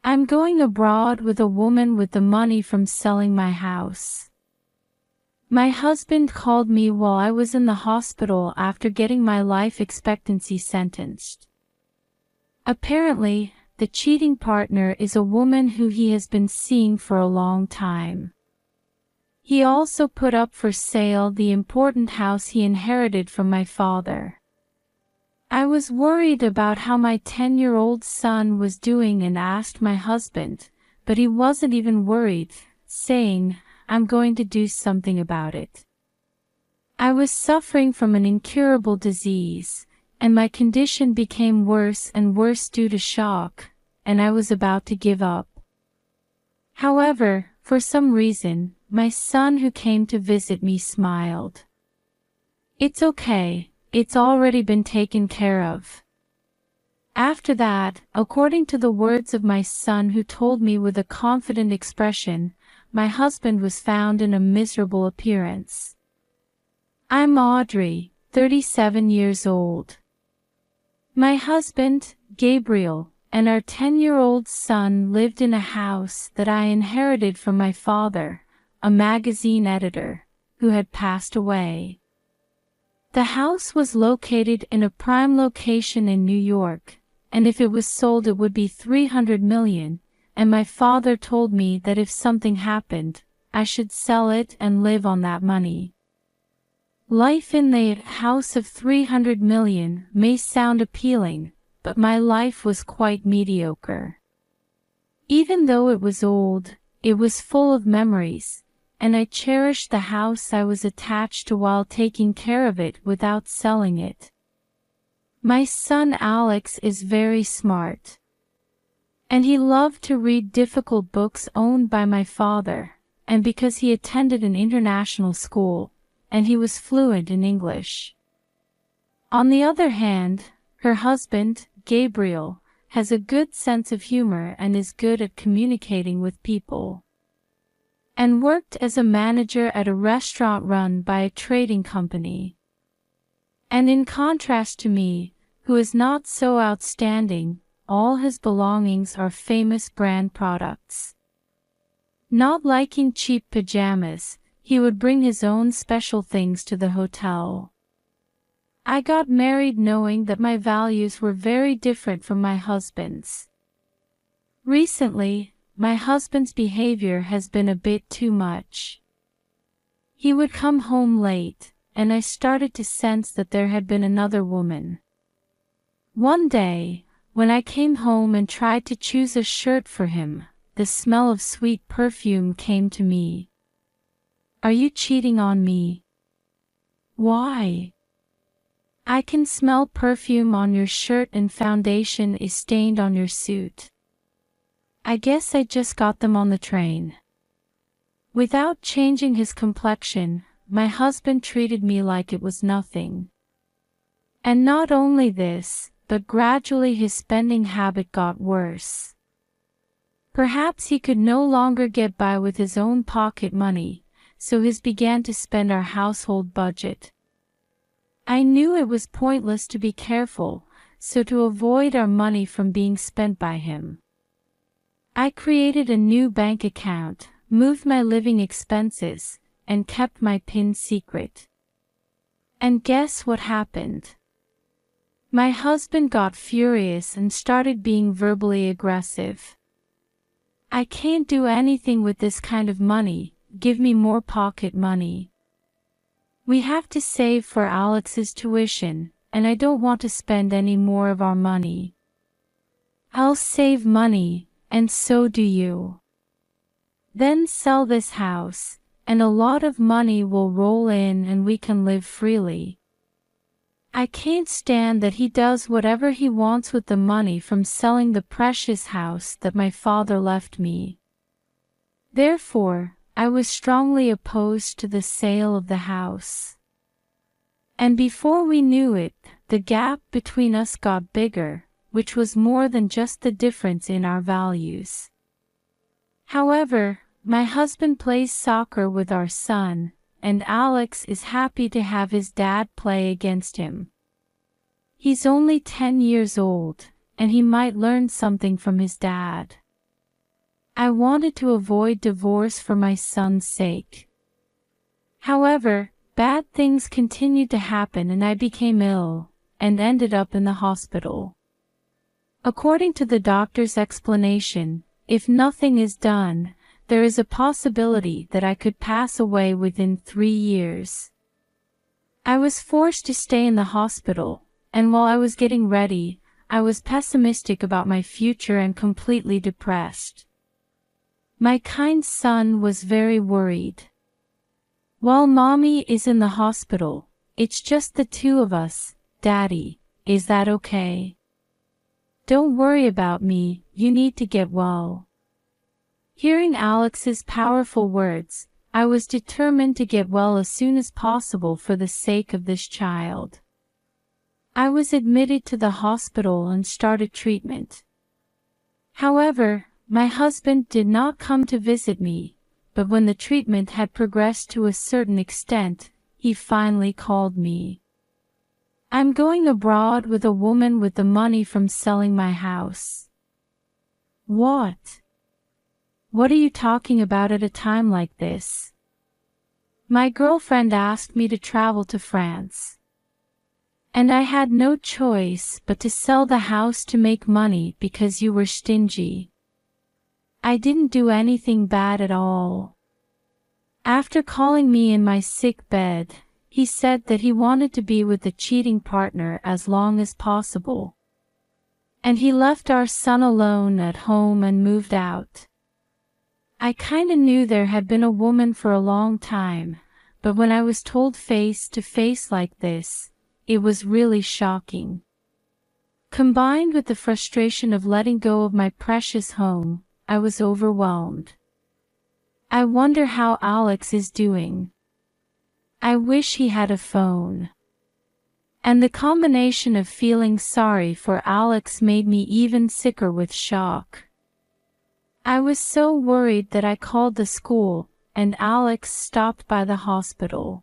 I'm going abroad with a woman with the money from selling my house. My husband called me while I was in the hospital after getting my life expectancy sentenced. Apparently, the cheating partner is a woman who he has been seeing for a long time. He also put up for sale the important house he inherited from my father. I was worried about how my 10-year-old son was doing and asked my husband, but he wasn't even worried, saying, "I'm going to do something about it." I was suffering from an incurable disease, and my condition became worse and worse due to shock, and I was about to give up. However, for some reason, my son who came to visit me smiled. "It's okay, it's already been taken care of." After that, according to the words of my son who told me with a confident expression, my husband was found in a miserable appearance. I'm Audrey, 37 years old. My husband, Gabriel, and our 10-year-old son lived in a house that I inherited from my father, a magazine editor, who had passed away. The house was located in a prime location in New York, and if it was sold it would be $300 million, and my father told me that if something happened, I should sell it and live on that money. Life in the house of $300 million may sound appealing, but my life was quite mediocre. Even though it was old, it was full of memories, and I cherished the house I was attached to while taking care of it without selling it. My son Alex is very smart, and he loved to read difficult books owned by my father, and because he attended an international school, and he was fluent in English. On the other hand, her husband, Gabriel, has a good sense of humor and is good at communicating with people, and worked as a manager at a restaurant run by a trading company. And in contrast to me, who is not so outstanding, all his belongings are famous brand products. Not liking cheap pajamas, he would bring his own special things to the hotel. I got married knowing that my values were very different from my husband's. Recently, my husband's behavior has been a bit too much. He would come home late, and I started to sense that there had been another woman. One day, when I came home and tried to choose a shirt for him, the smell of sweet perfume came to me. "Are you cheating on me?" "Why?" "I can smell perfume on your shirt and foundation is stained on your suit." "I guess I just got them on the train." Without changing his complexion, my husband treated me like it was nothing. And not only this, but gradually his spending habit got worse. Perhaps he could no longer get by with his own pocket money, so he began to spend our household budget. I knew it was pointless to be careful, so to avoid our money from being spent by him, I created a new bank account, moved my living expenses, and kept my PIN secret. And guess what happened? My husband got furious and started being verbally aggressive. "I can't do anything with this kind of money, give me more pocket money. We have to save for Alex's tuition, and I don't want to spend any more of our money." "I'll save money, and so do you. Then sell this house, and a lot of money will roll in and we can live freely." I can't stand that he does whatever he wants with the money from selling the precious house that my father left me. Therefore, I was strongly opposed to the sale of the house. And before we knew it, the gap between us got bigger, which was more than just the difference in our values. However, my husband plays soccer with our son, and Alex is happy to have his dad play against him. He's only 10 years old, and he might learn something from his dad. I wanted to avoid divorce for my son's sake. However, bad things continued to happen and I became ill, and ended up in the hospital. According to the doctor's explanation, if nothing is done, there is a possibility that I could pass away within 3 years. I was forced to stay in the hospital, and while I was getting ready, I was pessimistic about my future and completely depressed. My kind son was very worried. While Mommy is in the hospital, it's just the two of us, Daddy, is that okay? Don't worry about me, you need to get well. Hearing Alex's powerful words, I was determined to get well as soon as possible for the sake of this child. I was admitted to the hospital and started treatment. However, my husband did not come to visit me, but when the treatment had progressed to a certain extent, he finally called me. I'm going abroad with a woman with the money from selling my house. What? What are you talking about at a time like this? My girlfriend asked me to travel to France. And I had no choice but to sell the house to make money because you were stingy. I didn't do anything bad at all. After calling me in my sick bed, he said that he wanted to be with the cheating partner as long as possible. And he left our son alone at home and moved out. I kinda knew there had been a woman for a long time, but when I was told face to face like this, it was really shocking. Combined with the frustration of letting go of my precious home, I was overwhelmed. I wonder how Alex is doing. I wish he had a phone. And the combination of feeling sorry for Alex made me even sicker with shock. I was so worried that I called the school, and Alex stopped by the hospital.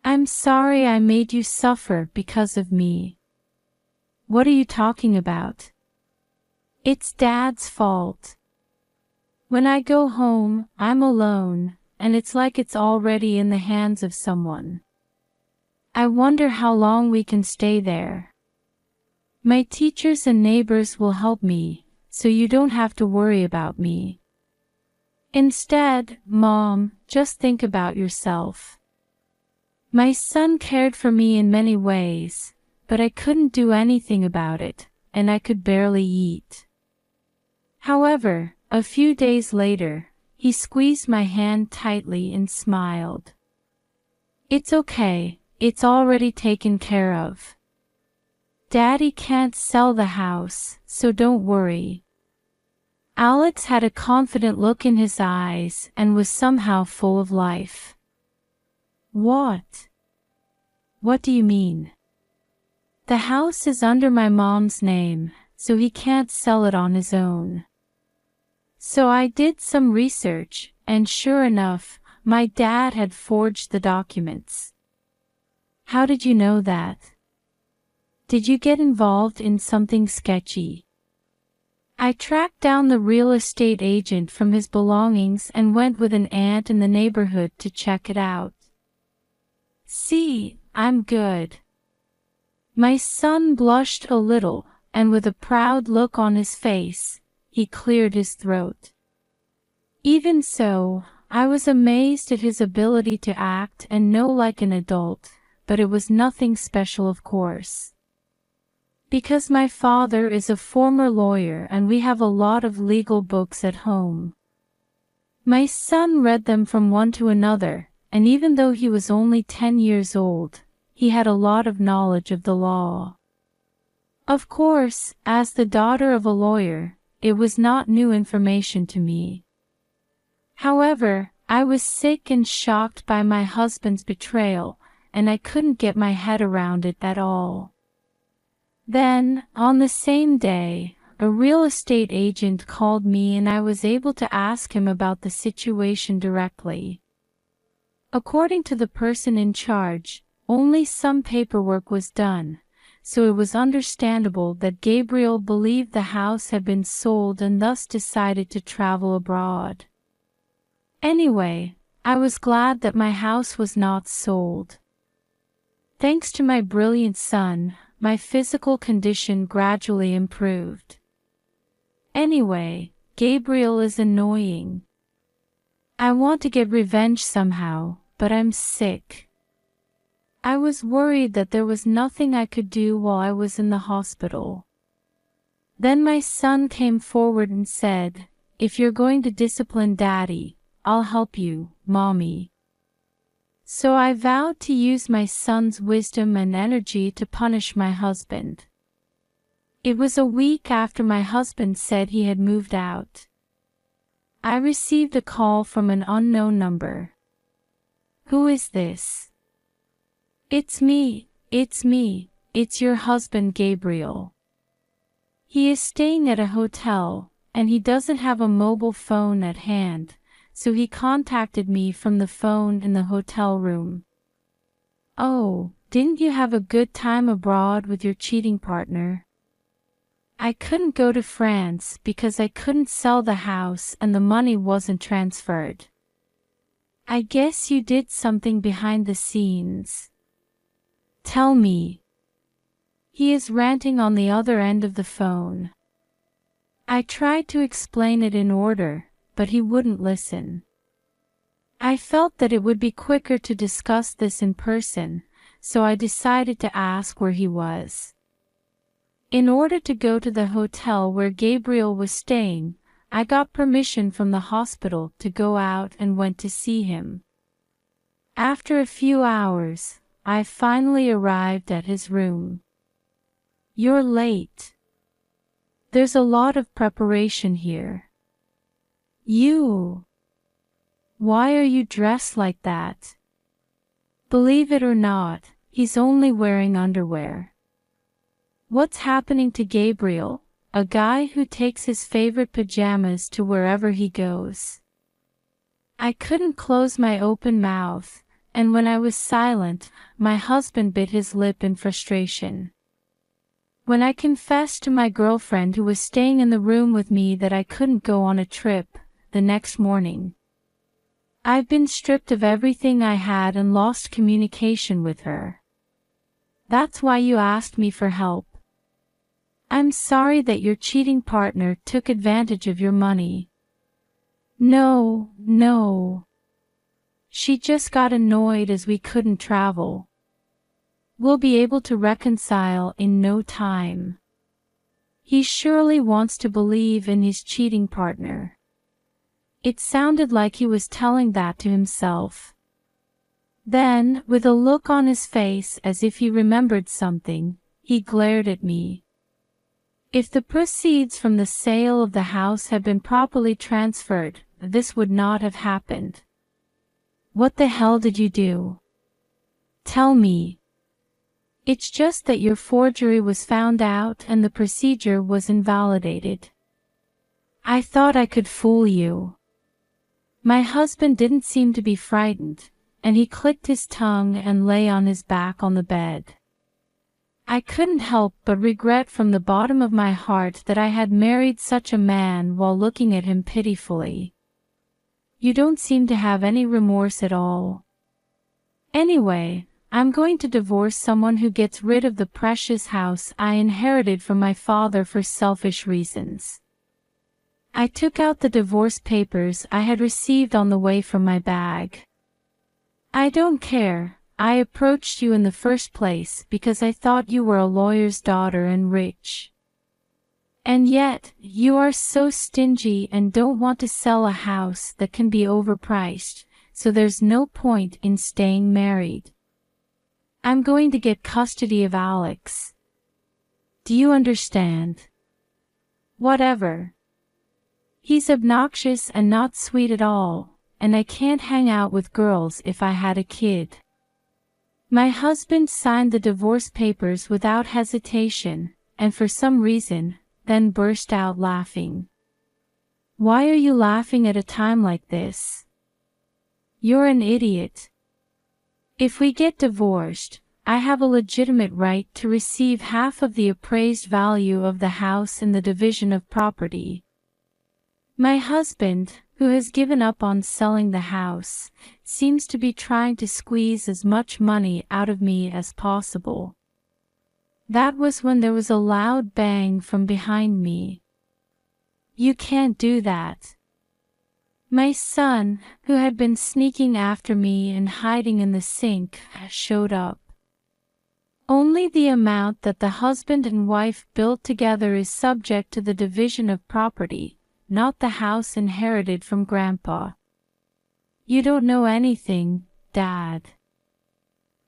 I'm sorry I made you suffer because of me. What are you talking about? It's Dad's fault. When I go home, I'm alone, and it's like it's already in the hands of someone. I wonder how long we can stay there. My teachers and neighbors will help me, so you don't have to worry about me. Instead, Mom, just think about yourself. My son cared for me in many ways, but I couldn't do anything about it, and I could barely eat. However, a few days later, he squeezed my hand tightly and smiled. It's okay, it's already taken care of. Daddy can't sell the house, so don't worry. Alex had a confident look in his eyes and was somehow full of life. What? What do you mean? The house is under my mom's name, so he can't sell it on his own. So I did some research, and sure enough, my dad had forged the documents. How did you know that? Did you get involved in something sketchy? I tracked down the real estate agent from his belongings and went with an aunt in the neighborhood to check it out. See, I'm good. My son blushed a little, and with a proud look on his face, he cleared his throat. Even so, I was amazed at his ability to act and know like an adult, but it was nothing special, of course. Because my father is a former lawyer and we have a lot of legal books at home. My son read them from one to another, and even though he was only 10 years old, he had a lot of knowledge of the law. Of course, as the daughter of a lawyer, it was not new information to me. However, I was sick and shocked by my husband's betrayal, and I couldn't get my head around it at all. Then, on the same day, a real estate agent called me and I was able to ask him about the situation directly. According to the person in charge, only some paperwork was done, so it was understandable that Gabriel believed the house had been sold and thus decided to travel abroad. Anyway, I was glad that my house was not sold. Thanks to my brilliant son, my physical condition gradually improved. Anyway, Gabriel is annoying. I want to get revenge somehow, but I'm sick. I was worried that there was nothing I could do while I was in the hospital. Then my son came forward and said, "If you're going to discipline Daddy, I'll help you, Mommy." So I vowed to use my son's wisdom and energy to punish my husband. It was a week after my husband said he had moved out. I received a call from an unknown number. "Who is this?" It's me, it's your husband Gabriel. He is staying at a hotel, and he doesn't have a mobile phone at hand, so he contacted me from the phone in the hotel room." "Oh, didn't you have a good time abroad with your cheating partner?" "I couldn't go to France because I couldn't sell the house and the money wasn't transferred." "I guess you did something behind the scenes." "Tell me." He is ranting on the other end of the phone. I tried to explain it in order, but he wouldn't listen. I felt that it would be quicker to discuss this in person, so I decided to ask where he was. In order to go to the hotel where Gabriel was staying, I got permission from the hospital to go out and went to see him. After a few hours, I finally arrived at his room. "You're late. There's a lot of preparation here." Why are you dressed like that?" Believe it or not, he's only wearing underwear. What's happening to Gabriel, a guy who takes his favorite pajamas to wherever he goes? I couldn't close my open mouth, and when I was silent, my husband bit his lip in frustration. When I confessed to my girlfriend who was staying in the room with me that I couldn't go on a trip, the next morning, I've been stripped of everything I had and lost communication with her. That's why you asked me for help. I'm sorry that your cheating partner took advantage of your money. No. She just got annoyed as we couldn't travel. We'll be able to reconcile in no time. He surely wants to believe in his cheating partner." It sounded like he was telling that to himself. Then, with a look on his face as if he remembered something, he glared at me. If the proceeds from the sale of the house had been properly transferred, this would not have happened. "What the hell did you do? Tell me." "It's just that your forgery was found out and the procedure was invalidated. I thought I could fool you." My husband didn't seem to be frightened, and he clicked his tongue and lay on his back on the bed. I couldn't help but regret from the bottom of my heart that I had married such a man while looking at him pitifully. "You don't seem to have any remorse at all." "Anyway, I'm going to divorce someone who gets rid of the precious house I inherited from my father for selfish reasons." I took out the divorce papers I had received on the way from my bag. "I don't care. I approached you in the first place because I thought you were a lawyer's daughter and rich. And yet, you are so stingy and don't want to sell a house that can be overpriced, so there's no point in staying married. I'm going to get custody of Alex. Do you understand?" "Whatever. He's obnoxious and not sweet at all, and I can't hang out with girls if I had a kid." My husband signed the divorce papers without hesitation, and for some reason, then burst out laughing. "Why are you laughing at a time like this? You're an idiot. If we get divorced, I have a legitimate right to receive half of the appraised value of the house in the division of property. My husband, who has given up on selling the house, seems to be trying to squeeze as much money out of me as possible. That was when there was a loud bang from behind me. You can't do that. My son, who had been sneaking after me and hiding in the sink, showed up. Only the amount that the husband and wife built together is subject to the division of property, not the house inherited from Grandpa. You don't know anything, Dad.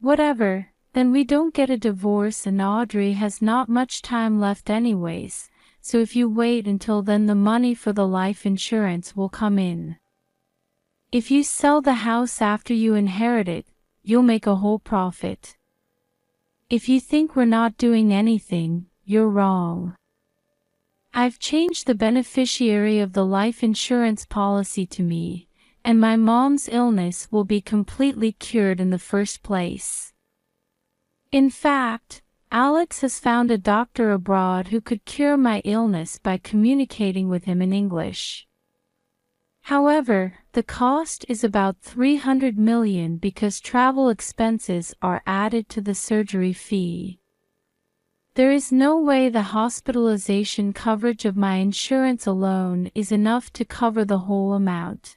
Whatever, then we don't get a divorce and Audrey has not much time left anyways, so if you wait until then the money for the life insurance will come in. If you sell the house after you inherit it, you'll make a whole profit. If you think we're not doing anything, you're wrong. I've changed the beneficiary of the life insurance policy to me, and my mom's illness will be completely cured in the first place. In fact, Alex has found a doctor abroad who could cure my illness by communicating with him in English. However, the cost is about $300 million because travel expenses are added to the surgery fee. There is no way the hospitalization coverage of my insurance alone is enough to cover the whole amount.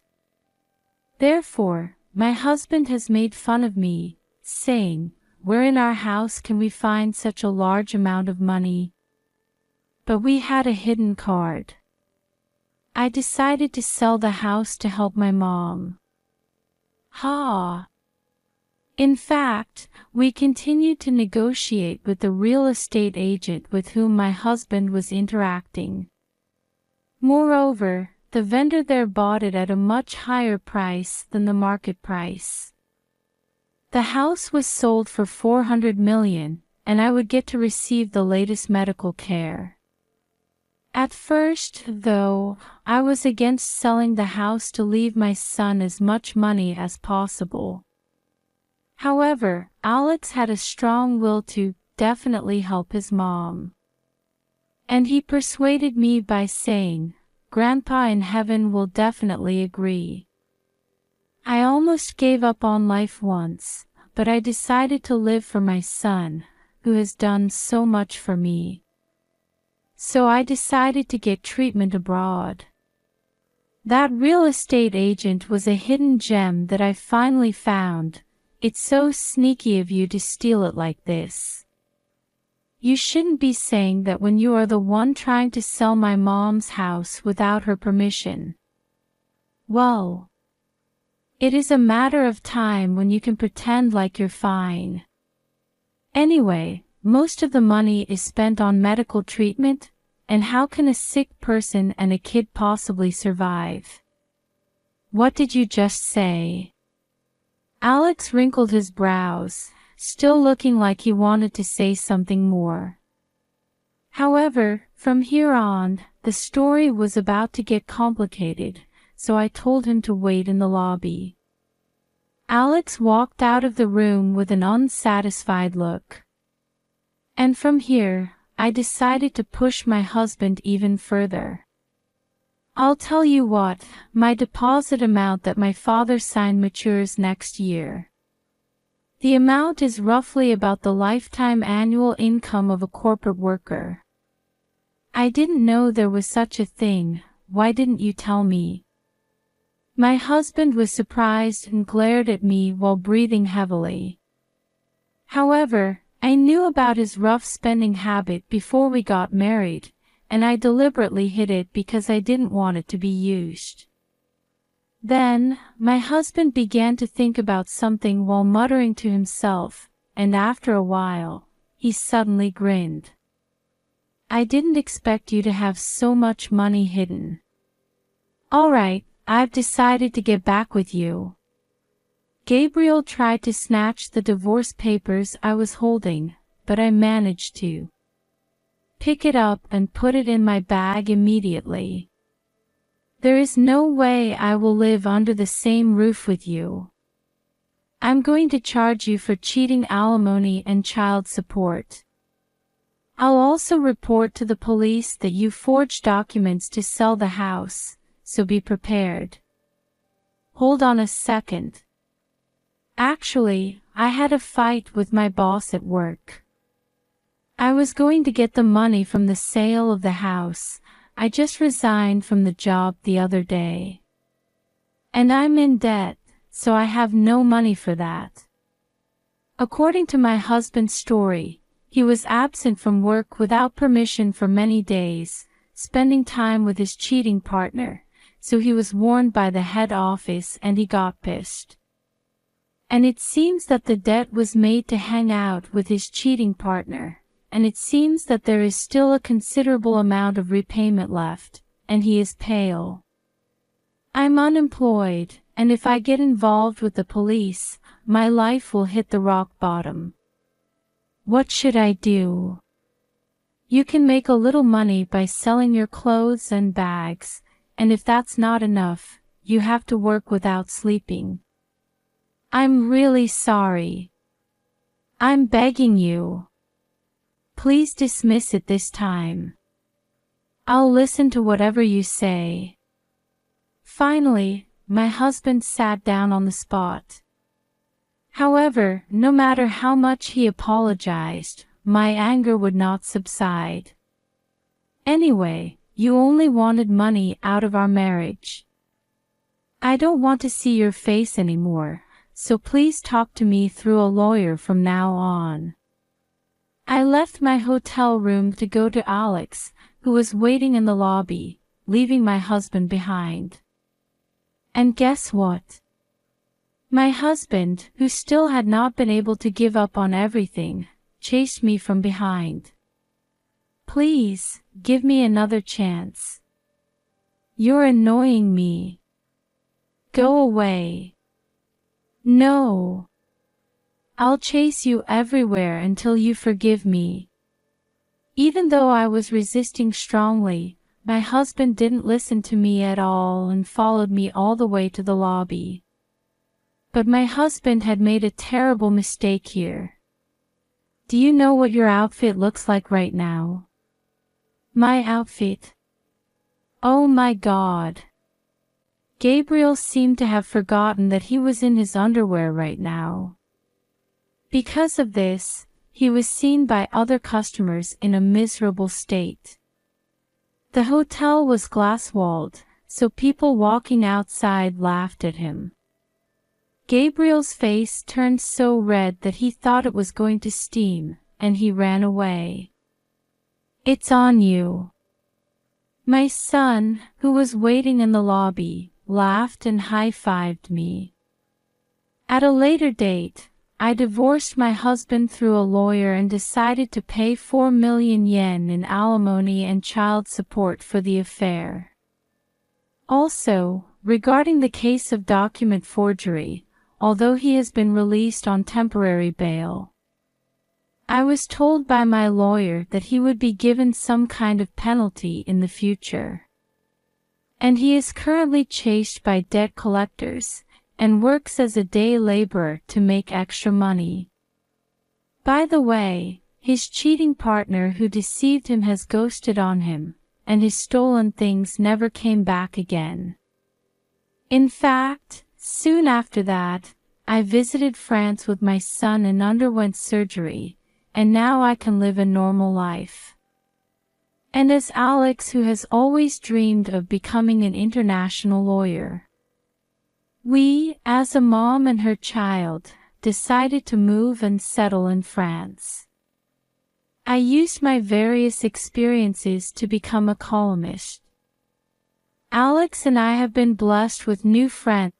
Therefore, my husband has made fun of me, saying, "Where in our house can we find such a large amount of money?" But we had a hidden card. I decided to sell the house to help my mom. In fact, we continued to negotiate with the real estate agent with whom my husband was interacting. Moreover, the vendor there bought it at a much higher price than the market price. The house was sold for $400 million, and I would get to receive the latest medical care. At first, though, I was against selling the house to leave my son as much money as possible. However, Alex had a strong will to definitely help his mom. And he persuaded me by saying, "Grandpa in heaven will definitely agree." I almost gave up on life once, but I decided to live for my son, who has done so much for me. So I decided to get treatment abroad. That real estate agent was a hidden gem that I finally found. It's so sneaky of you to steal it like this. You shouldn't be saying that when you are the one trying to sell my mom's house without her permission. Well, it is a matter of time when you can pretend like you're fine. Anyway, most of the money is spent on medical treatment, and how can a sick person and a kid possibly survive? What did you just say? Alex wrinkled his brows, still looking like he wanted to say something more. However, from here on, the story was about to get complicated, so I told him to wait in the lobby. Alex walked out of the room with an unsatisfied look. And from here, I decided to push my husband even further. I'll tell you what, my deposit amount that my father signed matures next year. The amount is roughly about the lifetime annual income of a corporate worker. I didn't know there was such a thing. Why didn't you tell me? My husband was surprised and glared at me while breathing heavily. However, I knew about his rough spending habit before we got married, and I deliberately hid it because I didn't want it to be used. Then, my husband began to think about something while muttering to himself, and after a while, he suddenly grinned. "I didn't expect you to have so much money hidden. All right, I've decided to get back with you." Gabriel tried to snatch the divorce papers I was holding, but I managed to pick it up and put it in my bag immediately. "There is no way I will live under the same roof with you. I'm going to charge you for cheating alimony and child support. I'll also report to the police that you forged documents to sell the house, so be prepared. Hold on a second. Actually, I had a fight with my boss at work. I was going to get the money from the sale of the house. I just resigned from the job the other day. And I'm in debt, so I have no money for that. According to my husband's story, he was absent from work without permission for many days, spending time with his cheating partner, so he was warned by the head office and he got pissed. And it seems that the debt was made to hang out with his cheating partner, and it seems that there is still a considerable amount of repayment left, and he is pale. I'm unemployed, and if I get involved with the police, my life will hit the rock bottom. What should I do? You can make a little money by selling your clothes and bags, and if that's not enough, you have to work without sleeping. I'm really sorry. I'm begging you. Please dismiss it this time. I'll listen to whatever you say. Finally, my husband sat down on the spot. However, no matter how much he apologized, my anger would not subside. Anyway, you only wanted money out of our marriage. I don't want to see your face anymore, so please talk to me through a lawyer from now on. I left my hotel room to go to Alex, who was waiting in the lobby, leaving my husband behind. And guess what? My husband, who still had not been able to give up on everything, chased me from behind. Please, give me another chance. You're annoying me. Go away. No. I'll chase you everywhere until you forgive me. Even though I was resisting strongly, my husband didn't listen to me at all and followed me all the way to the lobby. But my husband had made a terrible mistake here. Do you know what your outfit looks like right now? My outfit? Oh my God. Gabriel seemed to have forgotten that he was in his underwear right now. Because of this, he was seen by other customers in a miserable state. The hotel was glass-walled, so people walking outside laughed at him. Gabriel's face turned so red that he thought it was going to steam, and he ran away. It's on you. My son, who was waiting in the lobby, laughed and high-fived me. At a later date, I divorced my husband through a lawyer and decided to pay 4 million yen in alimony and child support for the affair. Also, regarding the case of document forgery, although he has been released on temporary bail, I was told by my lawyer that he would be given some kind of penalty in the future. And he is currently chased by debt collectors, and works as a day laborer to make extra money. By the way, his cheating partner who deceived him has ghosted on him, and his stolen things never came back again. In fact, soon after that, I visited France with my son and underwent surgery, and now I can live a normal life. And as Alex, who has always dreamed of becoming an international lawyer, we, as a mom and her child, decided to move and settle in France. I used my various experiences to become a columnist. Alex and I have been blessed with new friends